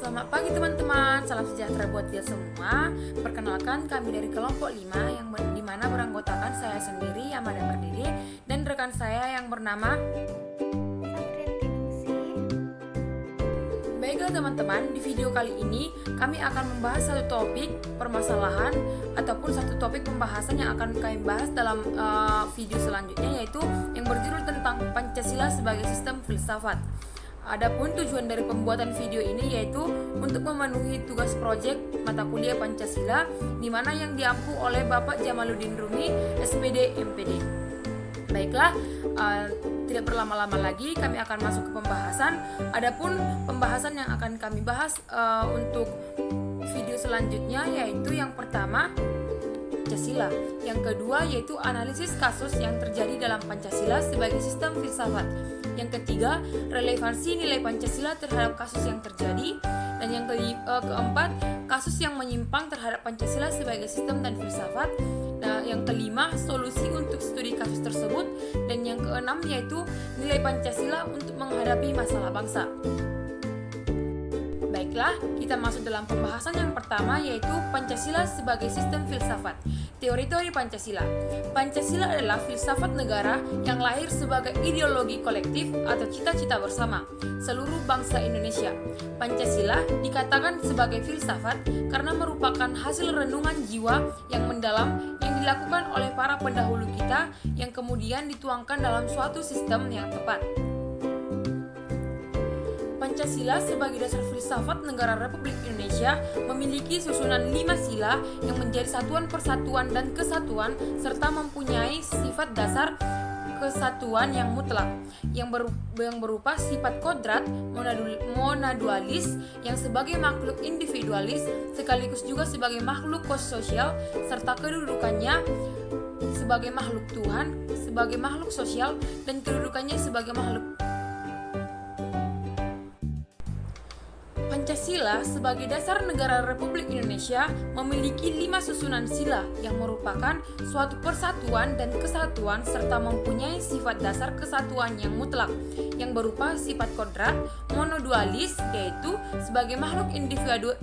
Selamat pagi teman-teman, salam sejahtera buat kita semua. Perkenalkan, kami dari kelompok 5 yang dimana beranggotakan saya sendiri, Amanda Perdiri, dan rekan saya yang bernama Baiklah teman-teman, di video kali ini kami akan membahas satu topik permasalahan ataupun satu topik pembahasan yang akan kami bahas dalam video selanjutnya, yaitu yang berjudul tentang Pancasila sebagai sistem filsafat. Adapun tujuan dari pembuatan video ini yaitu untuk memenuhi tugas proyek mata kuliah Pancasila di mana yang diampu oleh Bapak Jamaluddin Rumi, SPD, MPD. Baiklah, tidak berlama-lama lagi kami akan masuk ke pembahasan. Adapun pembahasan yang akan kami bahas untuk video selanjutnya yaitu yang pertama Pancasila, yang kedua yaitu analisis kasus yang terjadi dalam Pancasila sebagai sistem filsafat, yang ketiga relevansi nilai Pancasila terhadap kasus yang terjadi, dan yang keempat kasus yang menyimpang terhadap Pancasila sebagai sistem dan filsafat. Nah, yang kelima solusi untuk studi kasus tersebut, dan yang keenam yaitu nilai Pancasila untuk menghadapi masalah bangsa. Baiklah, kita masuk dalam pembahasan yang pertama yaitu Pancasila sebagai sistem filsafat. Teori-teori Pancasila. Pancasila adalah filsafat negara yang lahir sebagai ideologi kolektif atau cita-cita bersama seluruh bangsa Indonesia. Pancasila dikatakan sebagai filsafat karena merupakan hasil renungan jiwa yang mendalam yang dilakukan oleh para pendahulu kita yang kemudian dituangkan dalam suatu sistem yang tepat. Pancasila sebagai dasar filsafat negara Republik Indonesia memiliki susunan 5 sila yang menjadi satuan persatuan dan kesatuan serta mempunyai sifat dasar kesatuan yang mutlak yang berupa sifat kodrat monadualis yang sebagai makhluk individualis sekaligus juga sebagai makhluk sosial serta kedudukannya sebagai makhluk Tuhan, sebagai makhluk sosial dan kedudukannya sebagai makhluk. Pancasila sebagai dasar negara Republik Indonesia memiliki 5 susunan sila yang merupakan suatu persatuan dan kesatuan serta mempunyai sifat dasar kesatuan yang mutlak yang berupa sifat kodrat monodualis yaitu sebagai makhluk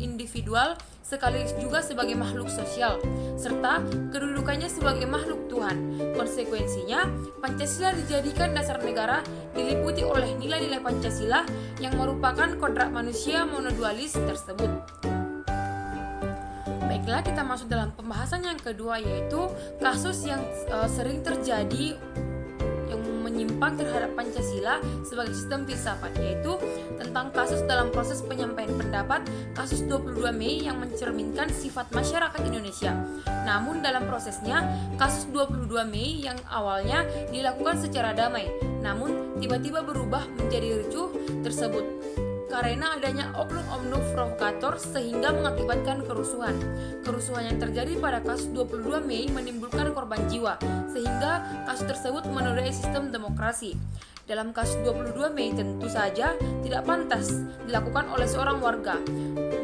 individual sekaligus juga sebagai makhluk sosial serta kedudukannya sebagai makhluk Tuhan. Konsekuensinya, Pancasila dijadikan dasar negara diliputi oleh nilai-nilai Pancasila yang merupakan kodrat manusia monodualis tersebut. Baiklah, kita masuk dalam pembahasan yang kedua yaitu kasus yang sering terjadi yang menyimpang terhadap Pancasila sebagai sistem filsafat, yaitu tentang kasus dalam proses penyampaian pendapat kasus 22 Mei yang mencerminkan sifat masyarakat Indonesia. Namun dalam prosesnya kasus 22 Mei yang awalnya dilakukan secara damai namun tiba-tiba berubah menjadi ricuh tersebut karena adanya oknum-oknum provokator sehingga mengakibatkan kerusuhan. Kerusuhan yang terjadi pada kasus 22 Mei menimbulkan korban jiwa, sehingga kasus tersebut menodai sistem demokrasi. Dalam kasus 22 Mei tentu saja tidak pantas dilakukan oleh seorang warga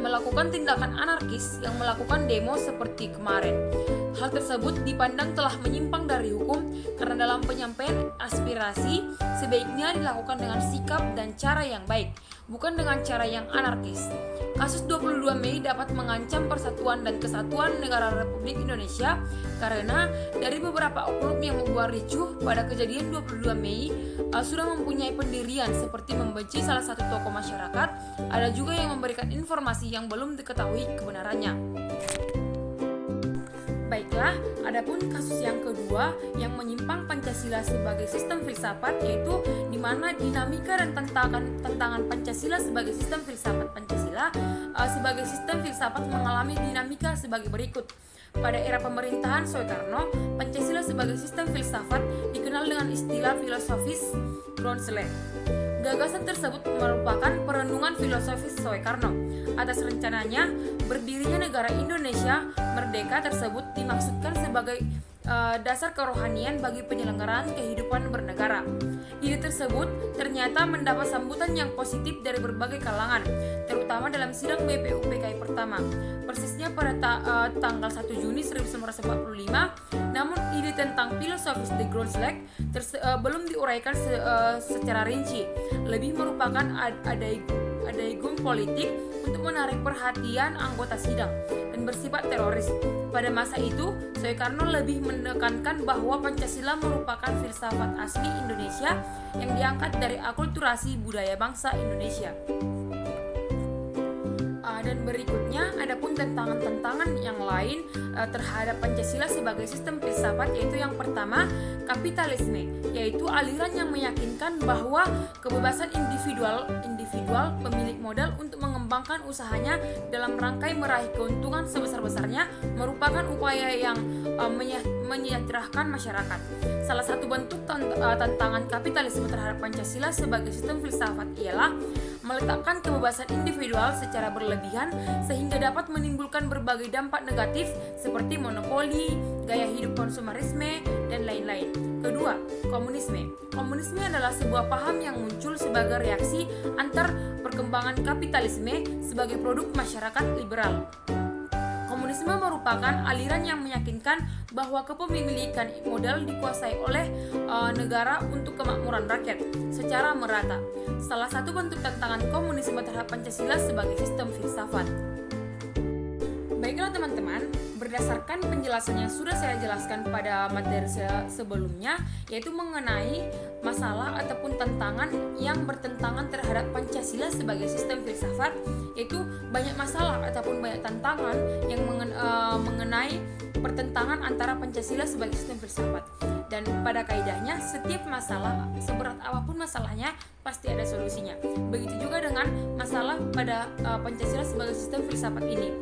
melakukan tindakan anarkis yang melakukan demo seperti kemarin. Hal tersebut dipandang telah menyimpang dari hukum karena dalam penyampaian aspirasi sebaiknya dilakukan dengan sikap dan cara yang baik, bukan dengan cara yang anarkis. Kasus 22 Mei dapat mengancam persatuan dan kesatuan negara Republik Indonesia karena dari beberapa oknum yang membuat ricuh pada kejadian 22 Mei sudah mempunyai pendirian seperti membenci salah satu tokoh masyarakat, ada juga yang memberikan informasi yang belum diketahui kebenarannya. Baiklah, adapun kasus yang kedua yang menyimpang Pancasila sebagai sistem filsafat yaitu di mana dinamika dan tantangan Pancasila sebagai sistem filsafat. Pancasila sebagai sistem filsafat mengalami dinamika sebagai berikut. Pada era pemerintahan Soekarno, Pancasila sebagai sistem filsafat dikenal dengan istilah filosofis Grundzüge. Gagasan tersebut merupakan perenungan filosofis Soekarno. Atas rencananya berdirinya negara Indonesia merdeka tersebut dimaksudkan sebagai dasar kerohanian bagi penyelenggaraan kehidupan bernegara. Ide tersebut ternyata mendapat sambutan yang positif dari berbagai kalangan, terutama dalam sidang BPUPKI pertama, persisnya pada tanggal 1 Juni 1945. Namun ide tentang filosofis de Grundzüge belum diuraikan secara rinci, lebih merupakan dayung politik untuk menarik perhatian anggota sidang dan bersifat teroris. Pada masa itu, Soekarno lebih menekankan bahwa Pancasila merupakan filsafat asli Indonesia yang diangkat dari akulturasi budaya bangsa Indonesia. Dan berikutnya adapun tantangan-tantangan yang lain terhadap Pancasila sebagai sistem filsafat, yaitu yang pertama, kapitalisme, yaitu aliran yang meyakinkan bahwa kebebasan individual pemilik modal untuk mengembangkan usahanya dalam rangkai meraih keuntungan sebesar-besarnya merupakan upaya yang menyejahterakan masyarakat. Salah satu bentuk tantangan kapitalisme terhadap Pancasila sebagai sistem filsafat ialah meletakkan kebebasan individual secara berlebihan sehingga dapat menimbulkan berbagai dampak negatif seperti monopoli, gaya hidup konsumerisme, dan lain-lain. Kedua, komunisme. Komunisme adalah sebuah paham yang muncul sebagai reaksi antar perkembangan kapitalisme sebagai produk masyarakat liberal. Komunisme merupakan aliran yang meyakinkan bahwa kepemilikan modal dikuasai oleh negara untuk kemakmuran rakyat secara merata. Salah satu bentuk tantangan komunisme terhadap Pancasila sebagai sistem filsafat. Baiklah teman-teman, berdasarkan penjelasan yang sudah saya jelaskan pada materi sebelumnya, yaitu mengenai masalah ataupun tantangan yang bertentangan terhadap Pancasila sebagai sistem filsafat, yaitu banyak masalah ataupun banyak tantangan yang mengenai pertentangan antara Pancasila sebagai sistem filsafat. Dan pada kaidahnya, setiap masalah, seberat apapun masalahnya, pasti ada solusinya. Begitu juga dengan masalah pada Pancasila sebagai sistem filsafat ini.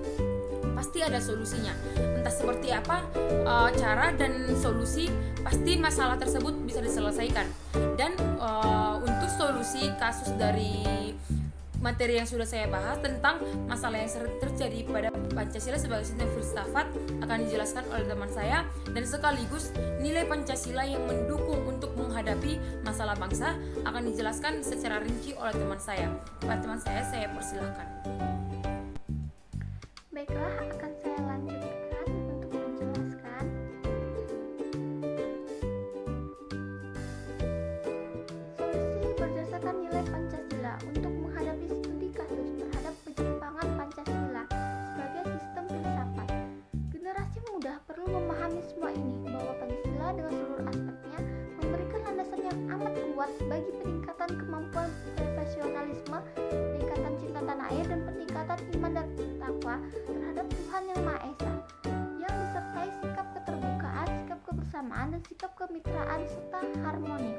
Pasti ada solusinya. Entah seperti apa cara dan solusi, pasti masalah tersebut bisa diselesaikan. Dan untuk solusi kasus dari materi yang sudah saya bahas tentang masalah yang sering terjadi pada Pancasila sebagai sistem filsafat akan dijelaskan oleh teman saya, dan sekaligus nilai Pancasila yang mendukung untuk menghadapi masalah bangsa akan dijelaskan secara rinci oleh teman saya. Pada teman saya persilahkan. Baiklah, akan saya lanjutkan untuk menjelaskan. Solusi berdasarkan nilai Pancasila untuk menghadapi studi kasus terhadap penyimpangan Pancasila sebagai sistem filsafat. Generasi muda perlu memahami semua ini, bahwa Pancasila dengan seluruh aspeknya memberikan landasan yang amat kuat bagi peningkatan kemampuan profesionalisme, peningkatan cinta tanah air, dan peningkatan iman dan takwa terhadap Tuhan Yang Maha Esa, yang disertai sikap keterbukaan, sikap kebersamaan, dan sikap kemitraan serta harmoni.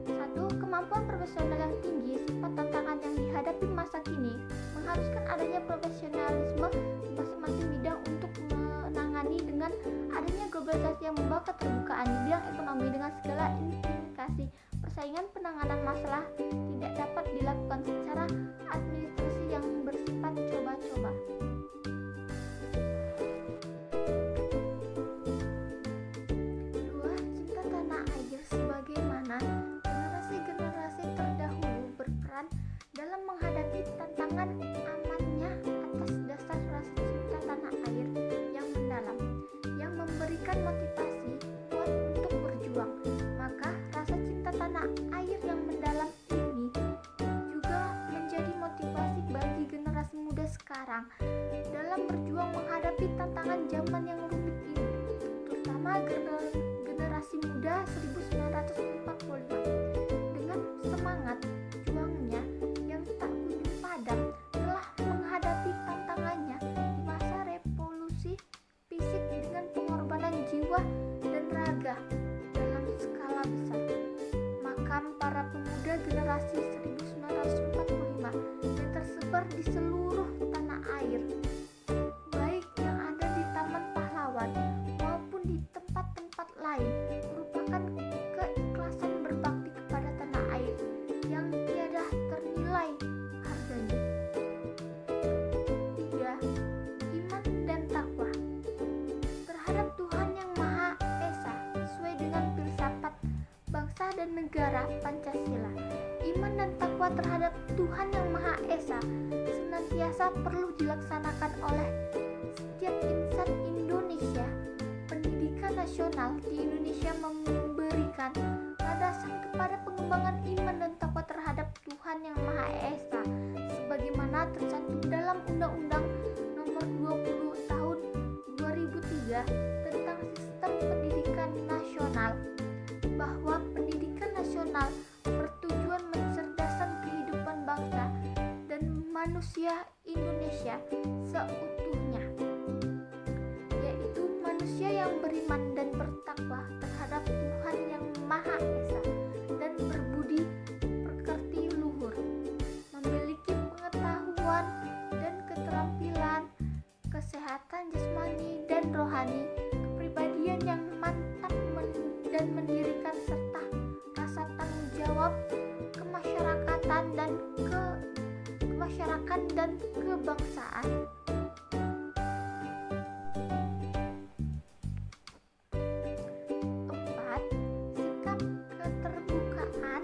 1. Kemampuan profesional yang tinggi. Sifat tantangan yang dihadapi masa kini mengharuskan adanya profesionalisme di masing-masing bidang untuk menangani dengan adanya globalisasi yang membawa keterbukaan di bidang ekonomi dengan segala implikasi. Persaingan penanganan masalah tidak dapat dilakukan secara administrasi yang bersifat coba-coba. 2. Cinta tanah air. Sebagaimana generasi-generasi terdahulu berperan dalam menghadapi tantangan amannya atas dasar rasa cinta tanah air yang mendalam, yang memberikan motivasi kuat untuk berjuang, maka rasa cinta tanah air yang mendalam ini juga menjadi motivasi bagi generasi muda sekarang dalam berjuang menghadapi tantangan zaman yang rumit ini, terutama generasi muda 1945. Dengan semangat juangnya yang tak kunjung padam, telah menghadapi tantangannya di masa revolusi fisik dengan pengorbanan jiwa dan raga dalam skala besar. Makam para pemuda generasi 1945 yang tersebar di seluruh tanah air, baik yang ada di Taman Pahlawan maupun di tempat-tempat lain, merupakan keikhlasan berbakti kepada tanah air yang tiada ternilai harganya. 3. Iman dan takwa terhadap Tuhan Yang Maha Esa sesuai dengan filsafat bangsa dan negara Pancasila. Iman dan takwa terhadap Tuhan Yang Maha Esa senantiasa perlu dilaksanakan oleh setiap insan Indonesia. Pendidikan nasional di Indonesia memberikan landasan kepada pengembangan iman dan takwa terhadap Tuhan Yang Maha Esa sebagai sebagaimana tercantum dalam Undang-Undang Nomor 20 Tahun 2003 tentang Sistem Pendidikan Nasional, bahwa pendidikan nasional bertujuan mencerdaskan kehidupan bangsa dan manusia Indonesia seutuhnya, yaitu manusia yang beriman dan bertakwa terhadap Tuhan yang Maha Esa dan berbudi pekerti luhur, memiliki pengetahuan dan keterampilan, kesehatan jasmani dan rohani, kepribadian yang mantap dan mendirikan, serta rasa tanggung jawab kemasyarakatan dan kebangsaan. 4. Sikap keterbukaan,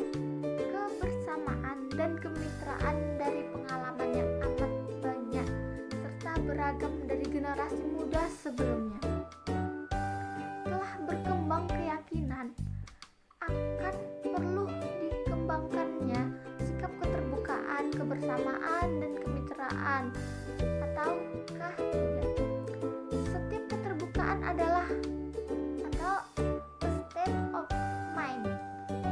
kebersamaan, dan kemitraan dari pengalaman yang amat banyak serta beragam dari generasi muda sebelumnya. Telah berkembang keyakinan akan perlu dikembangkannya sikap keterbukaan, kebersamaan, dan kemitraan, ataukah tidak? Setiap keterbukaan adalah atau a state of mind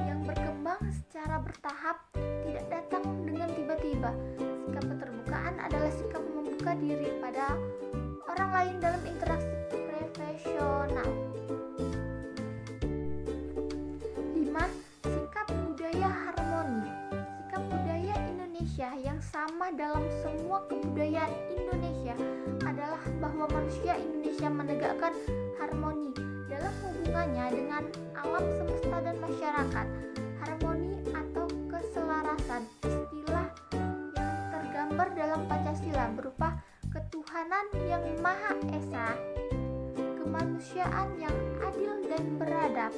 yang berkembang secara bertahap, tidak datang dengan tiba-tiba. Sikap keterbukaan adalah sikap membuka diri pada orang lain dalam interaksi profesional. 5. Sikap budaya harmoni. Sikap budaya Indonesia yang sama dalam semua kebudayaan Indonesia adalah bahwa manusia Indonesia menegakkan harmoni dalam hubungannya dengan alam semesta dan masyarakat. Harmoni atau keselarasan, istilah yang tergambar dalam Pancasila, berupa ketuhanan yang Maha Esa, kemanusiaan yang adil dan beradab,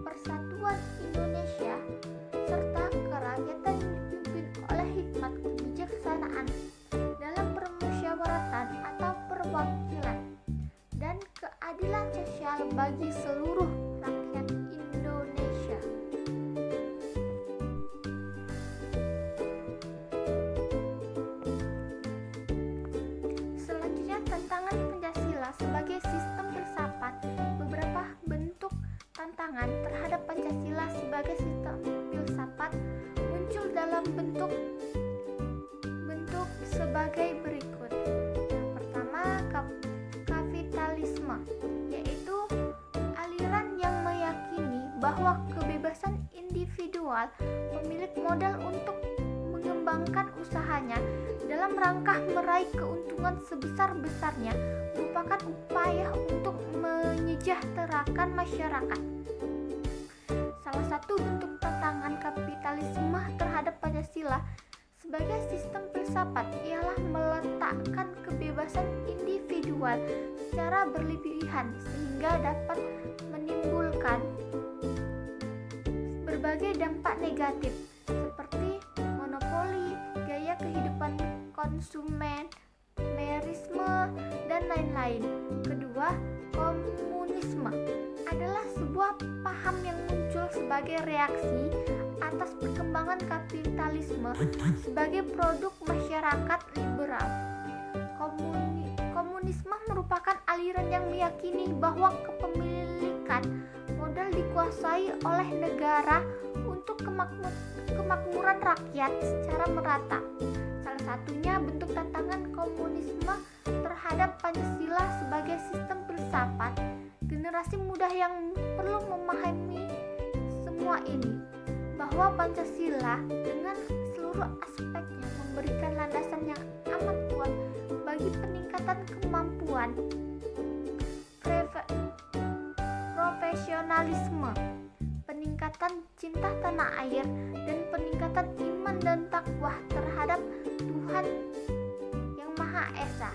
persatuan Indonesia, serta kerakyatan yang dipimpin oleh hikmat kebijaksanaan dalam permusyawaratan atau perwakilan, dan keadilan sosial bagi seluruh rakyat Indonesia. Selanjutnya, tantangan Pancasila sebagai sistem filsafat. Beberapa bentuk tantangan terhadap Pancasila sebagai sistem filsafat muncul dalam bentuk sebagai berikut. Yang pertama, kapitalisme, yaitu aliran yang meyakini bahwa kebebasan individual pemilik modal untuk mengembangkan usahanya dalam rangka meraih keuntungan sebesar-besarnya merupakan upaya untuk menyejahterakan masyarakat. Salah satu bentuk tantangan kapitalisme terhadap Pancasila sebagai sistem filsafat ialah meletakkan kebebasan individual secara berlebihan sehingga dapat menimbulkan berbagai dampak negatif seperti monopoli, gaya kehidupan konsumerisme, dan lain-lain. Kedua, komunisme adalah sebuah paham yang muncul sebagai reaksi atas perkembangan kapitalisme sebagai produk masyarakat liberal. Komunisme merupakan aliran yang meyakini bahwa kepemilikan modal dikuasai oleh negara untuk kemakmuran rakyat secara merata. Salah satunya bentuk tantangan komunisme terhadap Pancasila sebagai sistem filsafat. Generasi muda yang perlu memahami semua ini, bahwa Pancasila dengan seluruh aspeknya memberikan landasan yang amat kuat bagi peningkatan kemampuan, profesionalisme, peningkatan cinta tanah air, dan peningkatan iman dan takwa terhadap Tuhan yang Maha Esa.